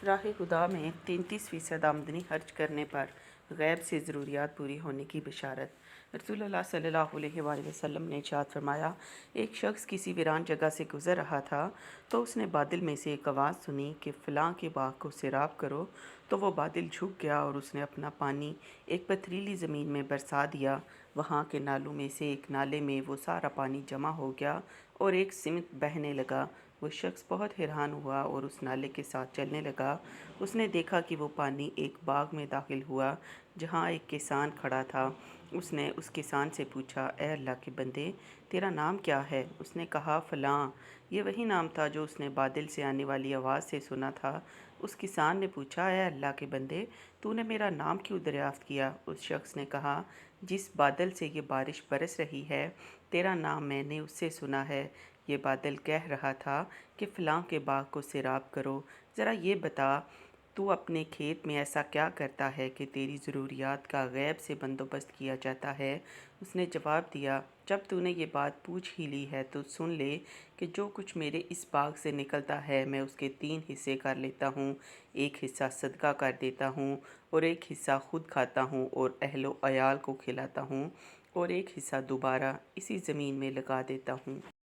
راہ خدا میں 33% آمدنی خرچ کرنے پر غیب سے ضروریات پوری ہونے کی بشارت۔ رسول اللہ صلی اللہ علیہ وآلہ وسلم نے ارشاد فرمایا، ایک شخص کسی ویران جگہ سے گزر رہا تھا تو اس نے بادل میں سے ایک آواز سنی کہ فلاں کے باغ کو سیراب کرو، تو وہ بادل جھک گیا اور اس نے اپنا پانی ایک پتھریلی زمین میں برسا دیا۔ وہاں کے نالوں میں سے ایک نالے میں وہ سارا پانی جمع ہو گیا اور ایک سمت بہنے لگا۔ وہ شخص بہت حیران ہوا اور اس نالے کے ساتھ چلنے لگا۔ اس نے دیکھا کہ وہ پانی ایک باغ میں داخل ہوا جہاں ایک کسان کھڑا تھا۔ اس نے اس کسان سے پوچھا، اے اللہ کے بندے، تیرا نام کیا ہے؟ اس نے کہا، فلاں۔ یہ وہی نام تھا جو اس نے بادل سے آنے والی آواز سے سنا تھا۔ اس کسان نے پوچھا، اے اللہ کے بندے، تو نے میرا نام کیوں دریافت کیا؟ اس شخص نے کہا، جس بادل سے یہ بارش برس رہی ہے، تیرا نام میں نے اس سے سنا ہے۔ یہ بادل کہہ رہا تھا کہ فلاں کے باغ کو سیراب کرو۔ ذرا یہ بتا، تو اپنے کھیت میں ایسا کیا کرتا ہے کہ تیری ضروریات کا غیب سے بندوبست کیا جاتا ہے؟ اس نے جواب دیا، جب تو نے یہ بات پوچھ ہی لی ہے تو سن لے کہ جو کچھ میرے اس باغ سے نکلتا ہے میں اس کے 3 حصے کر لیتا ہوں۔ ایک حصہ صدقہ کر دیتا ہوں اور ایک حصہ خود کھاتا ہوں اور اہل و عیال کو کھلاتا ہوں اور ایک حصہ دوبارہ اسی زمین میں لگا دیتا ہوں۔